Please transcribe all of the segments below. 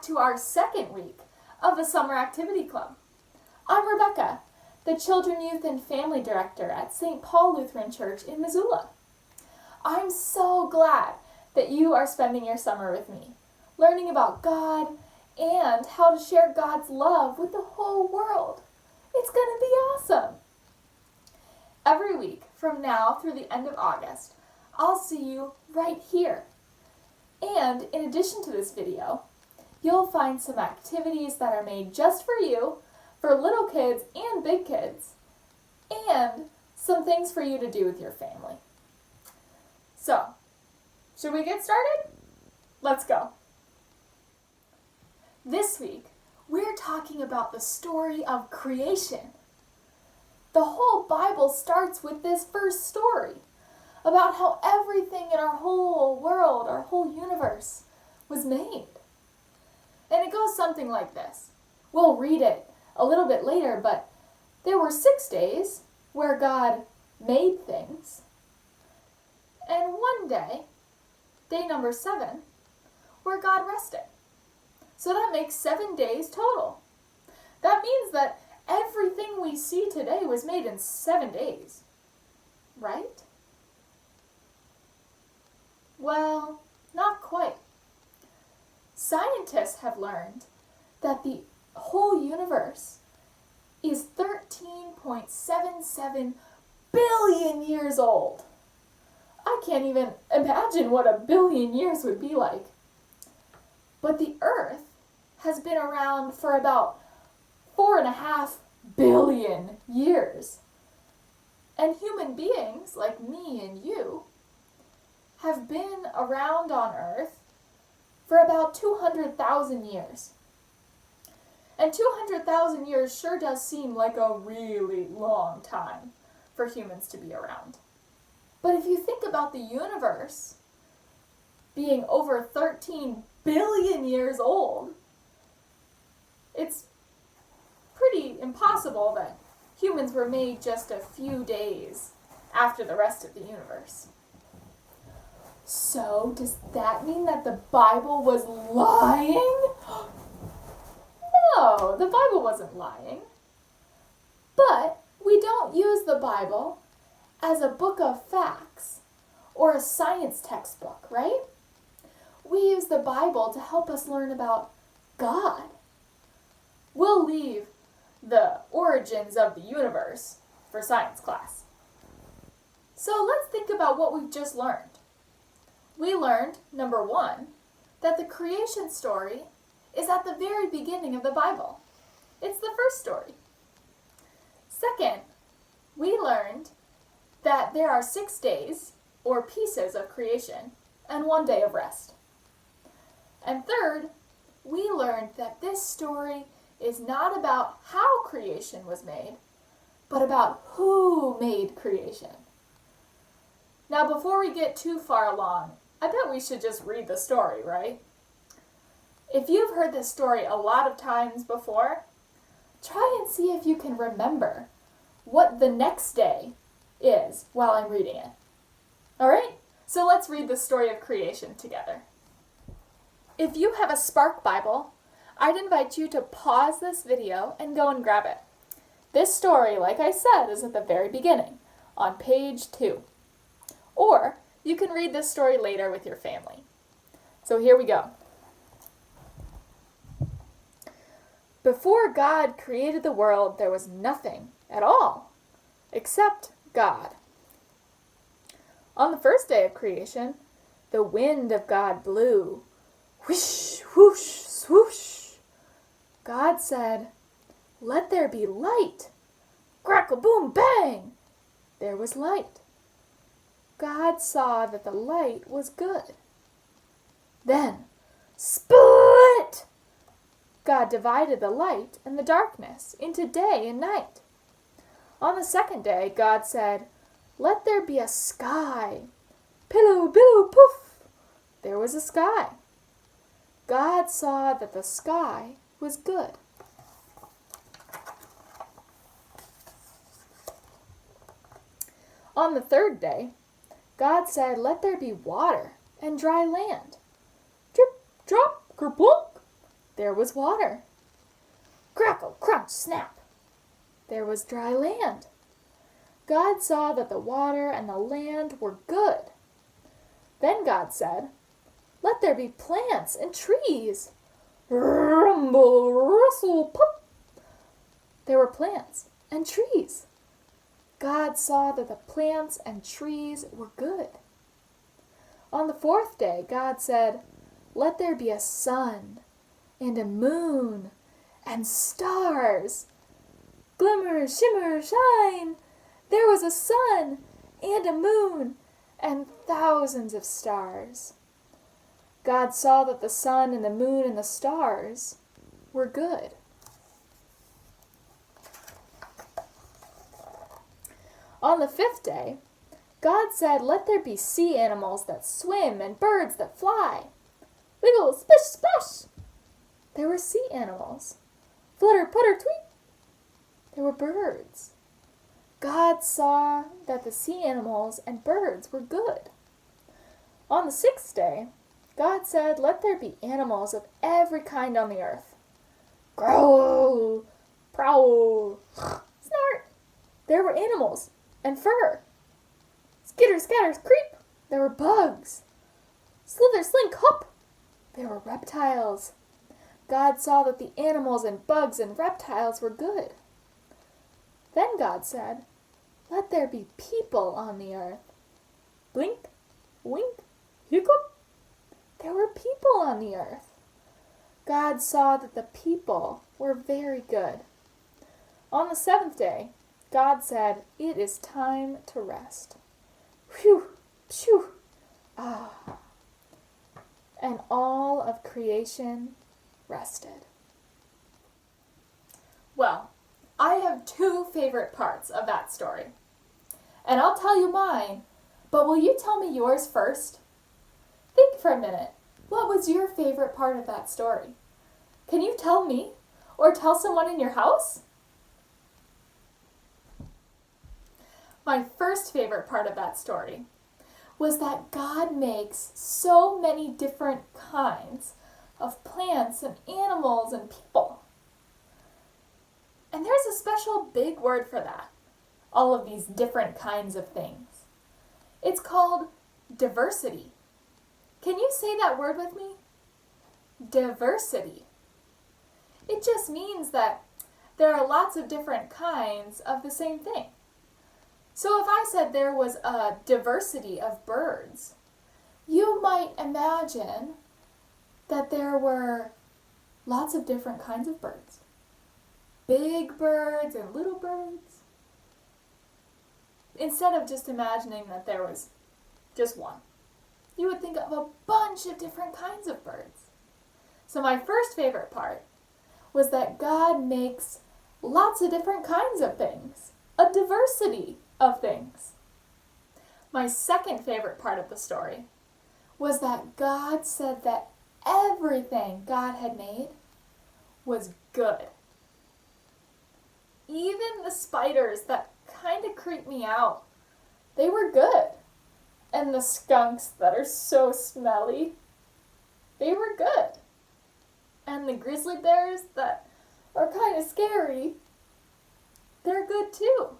to our second week of the Summer Activity Club. I'm Rebecca, the Children, Youth, and Family Director at St. Paul Lutheran Church in Missoula. I'm so glad that you are spending your summer with me, learning about God and how to share God's love with the whole world. It's going to be awesome. Every week from now through the end of August, I'll see you right here. And in addition to this video, you'll find some activities that are made just for you, for little kids and big kids, and some things for you to do with your family. So, should we get started? Let's go. This week, we're talking about the story of creation. The whole Bible starts with this first story about how everything in our whole world, our whole universe, was made. And it goes something like this. We'll read it a little bit later, but there were 6 days where God made things, and one day, day number 7, where God rested. So that makes 7 days total. That means that everything we see today was made in 7 days, right? Well, not quite. Scientists have learned that the whole universe is 13.77 billion years old. I can't even imagine what a billion years would be like. But the Earth has been around for about 4.5 billion years. And human beings, like me and you, have been around on Earth for about 200,000 years. And 200,000 years sure does seem like a really long time for humans to be around. But if you think about the universe being over 13 billion years old, it's pretty impossible that humans were made just a few days after the rest of the universe. So, does that mean that the Bible was lying? No, the Bible wasn't lying. But we don't use the Bible as a book of facts or a science textbook, right? We use the Bible to help us learn about God. We'll leave the origins of the universe for science class. So let's think about what we've just learned. We learned, number 1, that the creation story is at the very beginning of the Bible. It's the first story. Second, we learned that there are 6 days, or pieces of creation, and 1 day of rest. And third, we learned that this story is not about how creation was made, but about who made creation. Now, before we get too far along, I bet we should just read the story, right? If you've heard this story a lot of times before, try and see if you can remember what the next day is while I'm reading it. All right? So let's read the story of creation together. If you have a Spark Bible, I'd invite you to pause this video and go and grab it. This story, like I said, is at the very beginning, on page 2. Or you can read this story later with your family. So here we go. Before God created the world, there was nothing at all, except God. On the first day of creation, the wind of God blew. Whoosh, whoosh, swoosh. God said, "Let there be light." Crackle, boom, bang! There was light. God saw that the light was good. Then, split! God divided the light and the darkness into day and night. On the second day, God said, "Let there be a sky." Pillow, billow, poof! There was a sky. God saw that the sky was good. On the third day, God said, "Let there be water and dry land." Drip, drop, kerplunk. There was water. Crackle, crunch, snap. There was dry land. God saw that the water and the land were good. Then God said, "Let there be plants and trees." Rumble, rustle, pop. There were plants and trees. God saw that the plants and trees were good. On the fourth day, God said, "Let there be a sun and a moon and stars." Glimmer, shimmer, shine. There was a sun and a moon and thousands of stars. God saw that the sun and the moon and the stars were good. On the fifth day, God said, "Let there be sea animals that swim and birds that fly." Wiggle, splish, splash. There were sea animals. Flutter, putter, tweet. There were birds. God saw that the sea animals and birds were good. On the sixth day, God said, "Let there be animals of every kind on the earth." Growl, prowl, snort. There were animals and fur. Skitter, scatter, creep. There were bugs. Slither, slink, hop. There were reptiles. God saw that the animals and bugs and reptiles were good. Then God said, "Let there be people on the earth." Blink, wink, hiccup. There were people on the earth. God saw that the people were very good. On the seventh day, God said, "It is time to rest." Phew, phew, ah. And all of creation rested. Well, I have two favorite parts of that story. And I'll tell you mine, but will you tell me yours first? Think for a minute. What was your favorite part of that story? Can you tell me or tell someone in your house? My first favorite part of that story was that God makes so many different kinds of plants and animals and people. And there's a special big word for that, all of these different kinds of things. It's called diversity. Can you say that word with me? Diversity. It just means that there are lots of different kinds of the same thing. So if I said there was a diversity of birds, you might imagine that there were lots of different kinds of birds. Big birds and little birds. Instead of just imagining that there was just one, you would think of a bunch of different kinds of birds. So my first favorite part was that God makes lots of different kinds of things, a diversity of things. My second favorite part of the story was that God said that everything God had made was good. Even the spiders that kind of creep me out, they were good. And the skunks that are so smelly, they were good. And the grizzly bears that are kind of scary, they're good too.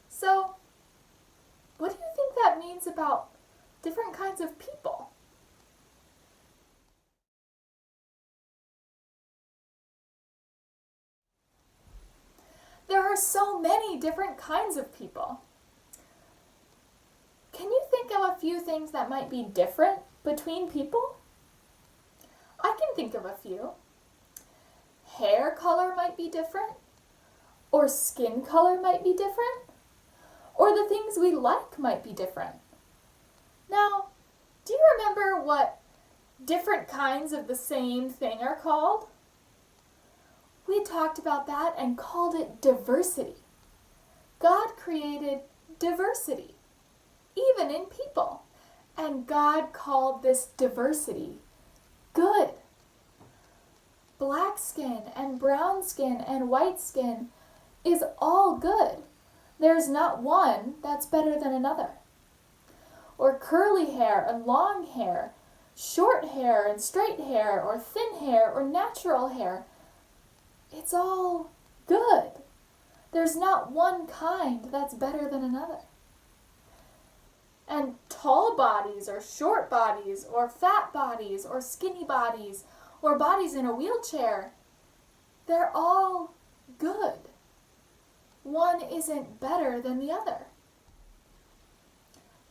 So, what do you think that means about different kinds of people? There are so many different kinds of people. Can you think of a few things that might be different between people? I can think of a few. Hair color might be different, or skin color might be different, or the things we like might be different. Now, do you remember what different kinds of the same thing are called? We talked about that and called it diversity. God created diversity, even in people, and God called this diversity good. Black skin and brown skin and white skin is all good. There's not one that's better than another. Or curly hair and long hair. short hair and straight hair, or thin hair or natural hair. It's all good. There's not one kind that's better than another. And tall bodies or short bodies or fat bodies or skinny bodies or bodies in a wheelchair, they're all good. One isn't better than the other.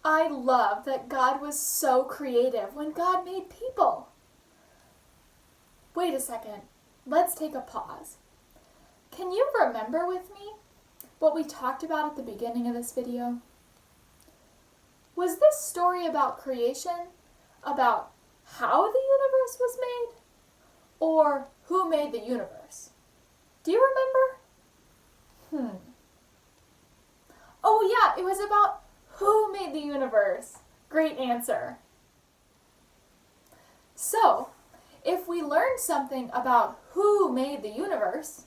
I love that God was so creative when God made people. Wait a second. Let's take a pause. Can you remember with me what we talked about at the beginning of this video? Was this story about creation about how the universe was made, or who made the universe? Do you remember? Oh yeah, it was about who made the universe. Great answer. So, if we learned something about who made the universe,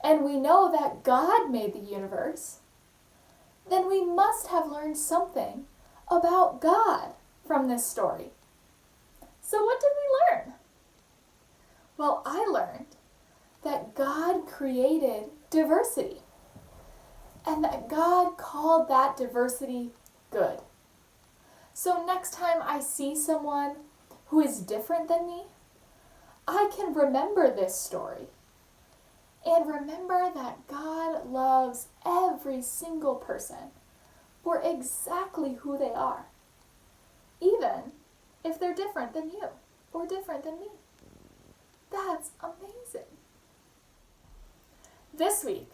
and we know that God made the universe, then we must have learned something about God from this story. So what did we learn? Well, I learned that God created diversity, and that God called that diversity good. So next time I see someone who is different than me, I can remember this story and remember that God loves every single person for exactly who they are, even if they're different than you or different than me. That's amazing. This week,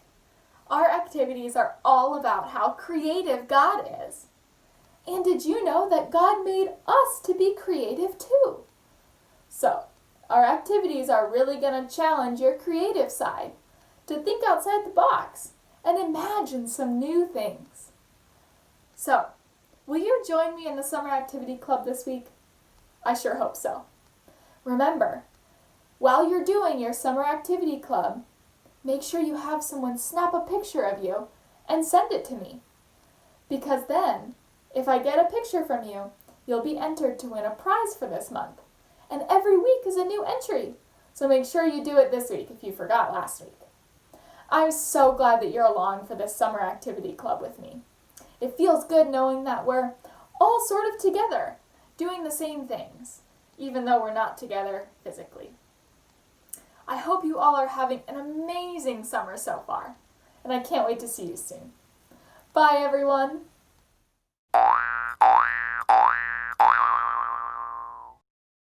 our activities are all about how creative God is. And did you know that God made us to be creative too? So, our activities are really going to challenge your creative side to think outside the box and imagine some new things. So, will you join me in the Summer Activity Club this week? I sure hope so. Remember, while you're doing your Summer Activity Club, make sure you have someone snap a picture of you and send it to me. Because then, if I get a picture from you, you'll be entered to win a prize for this month. And every week is a new entry. So make sure you do it this week if you forgot last week. I'm so glad that you're along for this Summer Activity Club with me. It feels good knowing that we're all sort of together, doing the same things, even though we're not together physically. I hope you all are having an amazing summer so far, and I can't wait to see you soon. Bye, everyone.